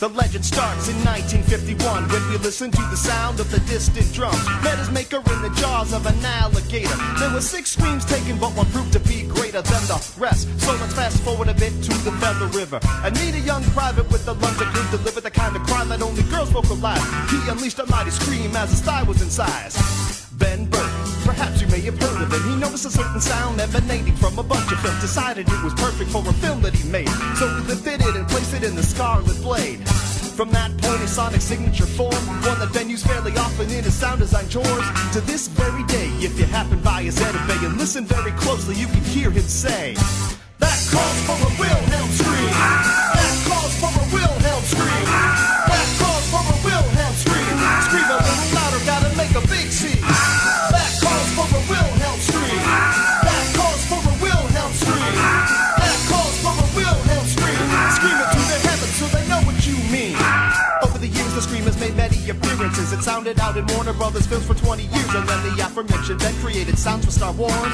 The legend starts in 1951 when we listen to the sound of the distant drums. Met his maker in the jaws of an alligator. There were 6 screams taken, but one proved to be greater than the rest. So let's fast forward a bit to the Feather River and meet a young private with the lungs that could deliver the kind of cry that only girls vocalize. He unleashed a mighty scream as his thigh was incised. Ben Burke, perhaps you may have heard of him. He noticed a certain sound emanating from a bunch of films. Decided it was perfect for a film that he made. So he lifted it and placed it in the Scarlet Blade. From that point, his sonic signature form, one that Ben used fairly often in his sound design chores. To this very day, if you happen by his Bay and listen very closely, you can hear him say, "That calls for a Wilhelm Scream. That calls for a Wilhelm Scream. That calls for a Wilhelm Scream. Scream a little louder, gotta make a big scene. That calls for a Wilhelm Scream. That calls for a Wilhelm Scream. That calls for a Wilhelm Scream. Scream it to the heavens so they know what you mean." Over the years, the Scream has made many appearances. It sounded out in Warner Brothers films for 20 years, and then the aforementioned Ben created sounds for Star Wars.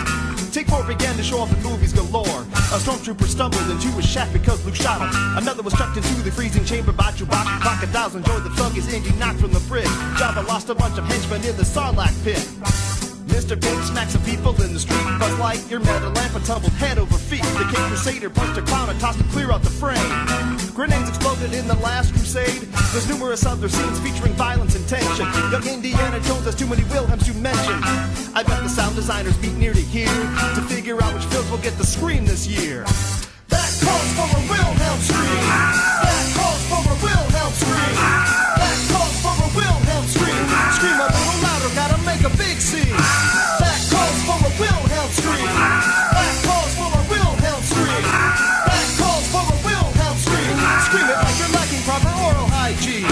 Take 4 began to show off in movies galore. A stormtrooper stumbled into his shack because Luke shot him. Another was chucked into the freezing chamber by Chewbacca. Crocodiles enjoyed the thug as Indy knocked from the bridge. Jabba lost a bunch of henchmen in the Sarlacc pit. Mr. Pig smacked some people in the street. Buzz Lightyear met a lamp and tumbled head over feet. The King Crusader punched a clown and tossed him clear out the frame. Grenades exploded in the last crusade. There's numerous other scenes featuring violence and tension. Young Indiana Jones has too many Wilhelms to mention. I bet the sound designers meet near to here to figure out which films will get the Scream this year. That calls for a Wilhelm Scream. That calls for a Wilhelm Scream. That calls for a Wilhelm Scream. Scream a little louder, gotta make a big scene. That calls for a Wilhelm Scream. That calls for a Wilhelm Scream. That calls for a Wilhelm Scream. Scream it like you're lacking proper oral hygiene.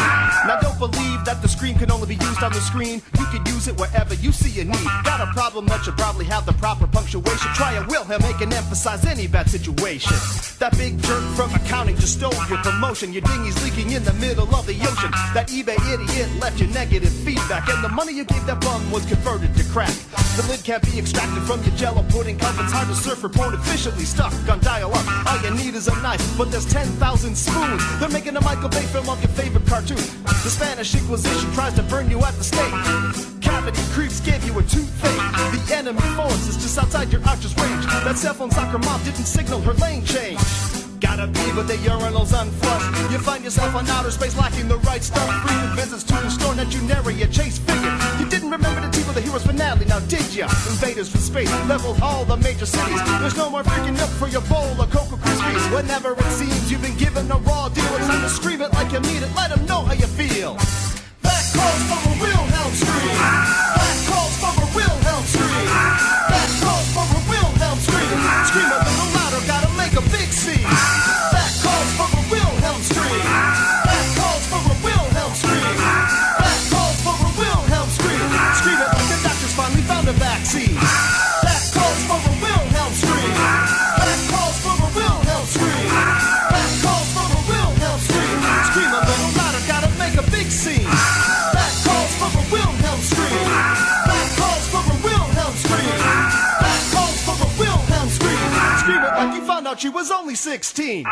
Now don't believe that the Scream can only be used on the screen. You can use it wherever you see a need. Got a problem that should probably have the proper punctuation. Try a Wilhelm, it can emphasize any bad situation. That big jerk from accounting just stole your promotion. Your dinghy's leaking in the middle of the ocean. That eBay idiot left you negative feedback, and the money you gave that bum was converted to crack. The lid can't be extracted from your Jello pudding cup. It's hard to surf for porn efficiently stuck on dial-up. All you need is a knife, but there's 10,000 spoons. They're making a Michael Bay film of your favorite cartoon. The Spanish Inquisition tries to burn you at the stake. Cavity creeps gave you a toothache. The enemy force is just outside your archer's range. That cell phone soccer mom didn't signal her lane change. Gotta be with the urinals unflushed. You find yourself on outer space lacking the right stuff. Frequent visits to the store that you nary a chase figure. You didn't remember the team of the hero's finale, now did ya? Invaders from space leveled all the major cities. There's no more freaking milk for your bowl of Cocoa Krispies. Whenever it seems you've been given a raw deal, it's time to scream it like you mean it. Let them know how you feel. That calls for a Wilhelm Scream. That calls for a Wilhelm Scream. That calls for a Wilhelm Scream. Scream a little louder, gotta make a big scene. That calls for a Wilhelm Scream. That calls for a Wilhelm Scream. That calls for a Wilhelm Scream. Scream it like the doctors finally found a vaccine. That calls for a Wilhelm Scream. That calls for a Wilhelm Scream. That calls for a Wilhelm Scream. Scream a little louder, gotta make a big scene. That calls for a Wilhelm Scream. That calls for a Wilhelm Scream. That calls for a Wilhelm Scream. Scream it like you found out she was only 16.